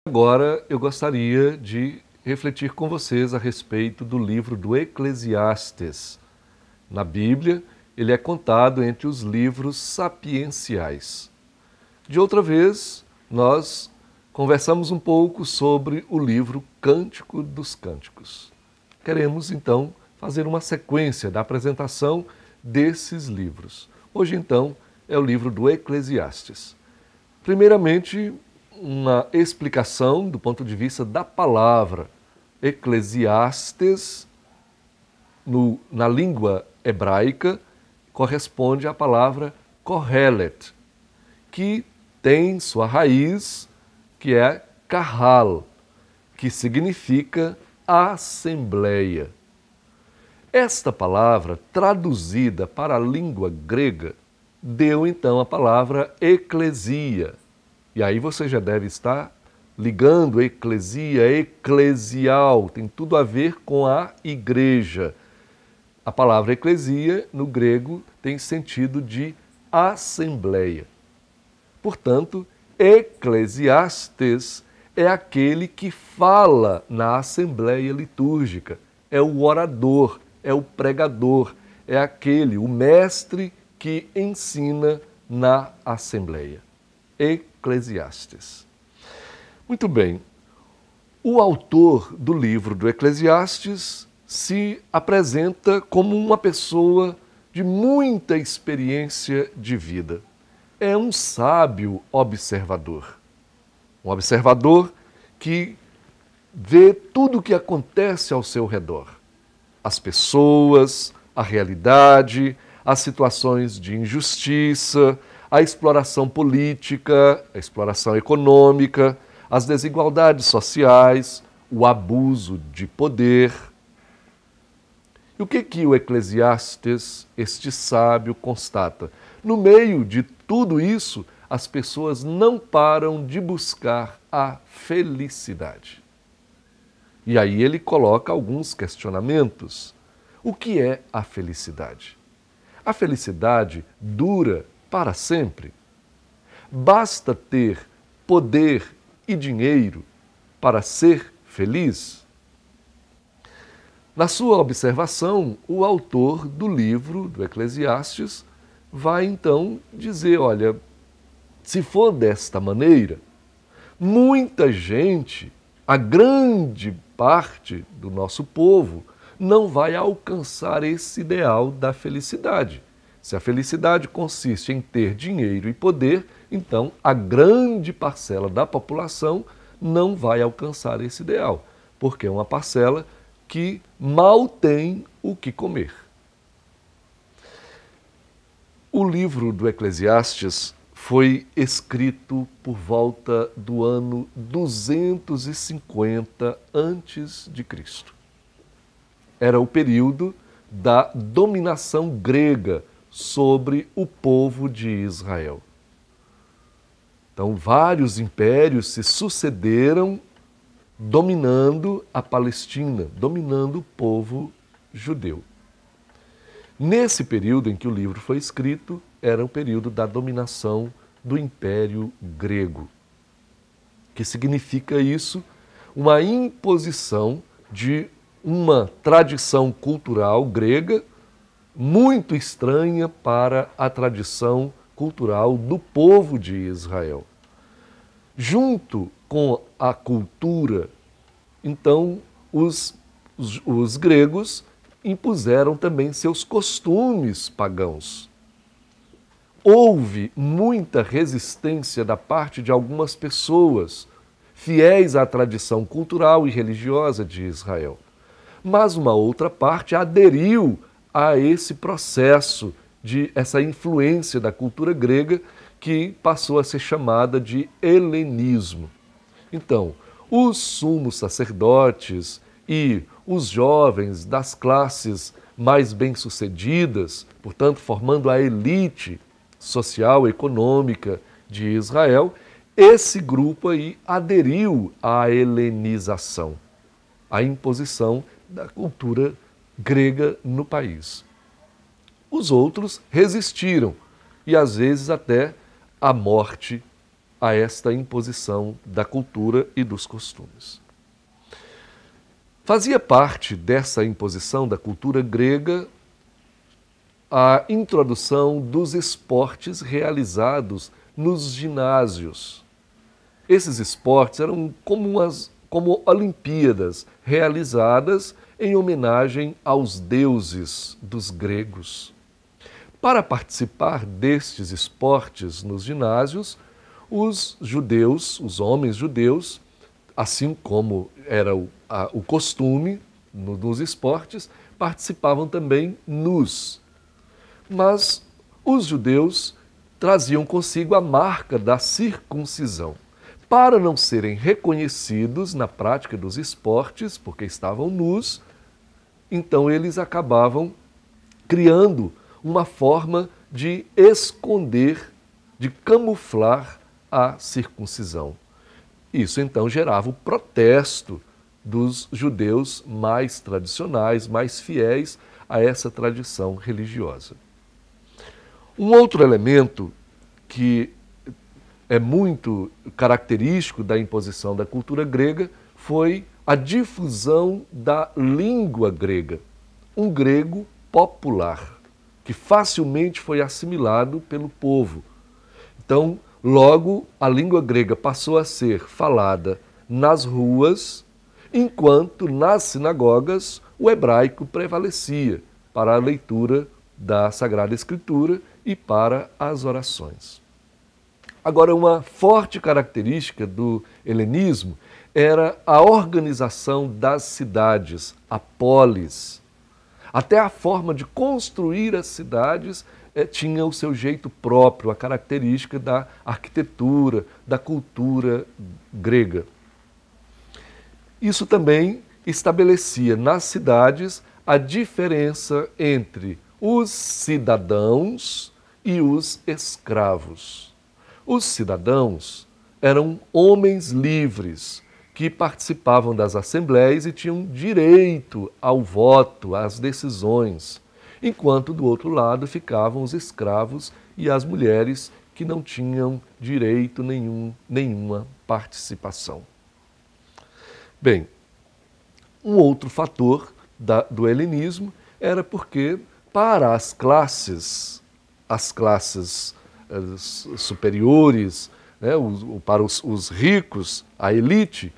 Agora eu gostaria de refletir com vocês a respeito do livro do Eclesiastes. Na Bíblia, ele é contado entre os livros sapienciais. De outra vez, nós conversamos um pouco sobre o livro Cântico dos Cânticos. Queremos, então, fazer uma sequência da apresentação desses livros. Hoje, então, é o livro do Eclesiastes. Primeiramente, uma explicação do ponto de vista da palavra. Eclesiastes, na língua hebraica, corresponde à palavra Kohelet, que tem sua raiz, que é Kahal, que significa assembleia. Esta palavra, traduzida para a língua grega, deu então a palavra eclesia. E aí você já deve estar ligando eclesia, eclesial, tem tudo a ver com a igreja. A palavra eclesia, no grego, tem sentido de assembleia. Portanto, Eclesiastes é aquele que fala na assembleia litúrgica, é o orador, é o pregador, é aquele, o mestre que ensina na assembleia. Eclesiastes. Muito bem, o autor do livro do Eclesiastes se apresenta como uma pessoa de muita experiência de vida. É um sábio observador. Um observador que vê tudo o que acontece ao seu redor. As pessoas, a realidade, as situações de injustiça, a exploração política, a exploração econômica, as desigualdades sociais, o abuso de poder. E o que o Eclesiastes, este sábio, constata? No meio de tudo isso, as pessoas não param de buscar a felicidade. E aí ele coloca alguns questionamentos. O que é a felicidade? A felicidade dura para sempre. Basta ter poder e dinheiro para ser feliz? Na sua observação, o autor do livro do Eclesiastes vai então dizer, olha, se for desta maneira, muita gente, a grande parte do nosso povo, não vai alcançar esse ideal da felicidade. Se a felicidade consiste em ter dinheiro e poder, então a grande parcela da população não vai alcançar esse ideal, porque é uma parcela que mal tem o que comer. O livro do Eclesiastes foi escrito por volta do ano 250 a.C. Era o período da dominação grega sobre o povo de Israel. Então, vários impérios se sucederam dominando a Palestina, dominando o povo judeu. Nesse período em que o livro foi escrito, era o período da dominação do Império Grego. Que significa isso? Uma imposição de uma tradição cultural grega muito estranha para a tradição cultural do povo de Israel. Junto com a cultura, então, os gregos impuseram também seus costumes pagãos. Houve muita resistência da parte de algumas pessoas fiéis à tradição cultural e religiosa de Israel. Mas uma outra parte aderiu a esse processo de essa influência da cultura grega que passou a ser chamada de helenismo. Então, os sumos sacerdotes e os jovens das classes mais bem-sucedidas, portanto, formando a elite social e econômica de Israel, esse grupo aí aderiu à helenização, à imposição da cultura grega no país. Os outros resistiram e, às vezes, até a morte a esta imposição da cultura e dos costumes. Fazia parte dessa imposição da cultura grega a introdução dos esportes realizados nos ginásios. Esses esportes eram como Olimpíadas, realizadas em homenagem aos deuses dos gregos. Para participar destes esportes nos ginásios, os judeus, os homens judeus, assim como era o costume nos esportes, participavam também nus. Mas os judeus traziam consigo a marca da circuncisão. Para não serem reconhecidos na prática dos esportes, porque estavam nus, então eles acabavam criando uma forma de esconder, de camuflar a circuncisão. Isso então gerava o protesto dos judeus mais tradicionais, mais fiéis a essa tradição religiosa. Um outro elemento que é muito característico da imposição da cultura grega foi a difusão da língua grega, um grego popular, que facilmente foi assimilado pelo povo. Então, logo, a língua grega passou a ser falada nas ruas, enquanto nas sinagogas o hebraico prevalecia para a leitura da Sagrada Escritura e para as orações. Agora, uma forte característica do helenismo era a organização das cidades, a polis. Até a forma de construir as cidades tinha o seu jeito próprio, a característica da arquitetura, da cultura grega. Isso também estabelecia nas cidades a diferença entre os cidadãos e os escravos. Os cidadãos eram homens livres que participavam das assembleias e tinham direito ao voto, às decisões, enquanto do outro lado ficavam os escravos e as mulheres que não tinham direito nenhuma participação. Bem, um outro fator do helenismo era porque para as classes superiores, né, para os ricos, a elite,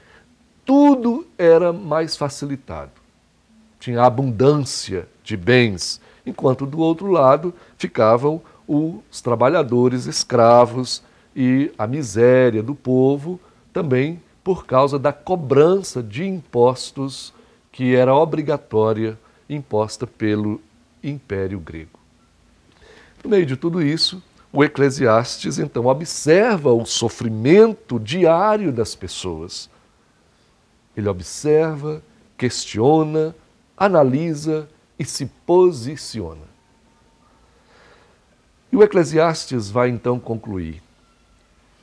tudo era mais facilitado. Tinha abundância de bens, enquanto do outro lado ficavam os trabalhadores escravos e a miséria do povo, também por causa da cobrança de impostos que era obrigatória, imposta pelo Império Grego. No meio de tudo isso, o Eclesiastes, então, observa o sofrimento diário das pessoas. Ele observa, questiona, analisa e se posiciona. E o Eclesiastes vai, então, concluir: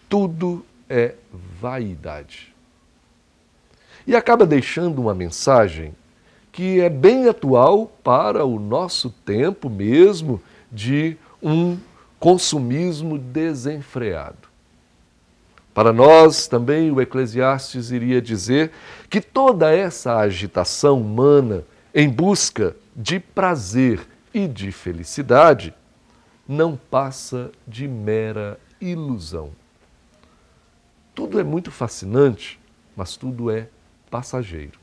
tudo é vaidade. E acaba deixando uma mensagem que é bem atual para o nosso tempo mesmo, de um consumismo desenfreado. Para nós também o Eclesiastes iria dizer que toda essa agitação humana em busca de prazer e de felicidade não passa de mera ilusão. Tudo é muito fascinante, mas tudo é passageiro.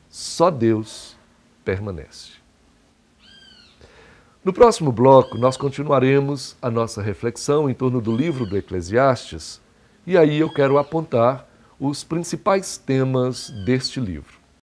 Só Deus permanece. No próximo bloco, nós continuaremos a nossa reflexão em torno do livro do Eclesiastes, e aí eu quero apontar os principais temas deste livro.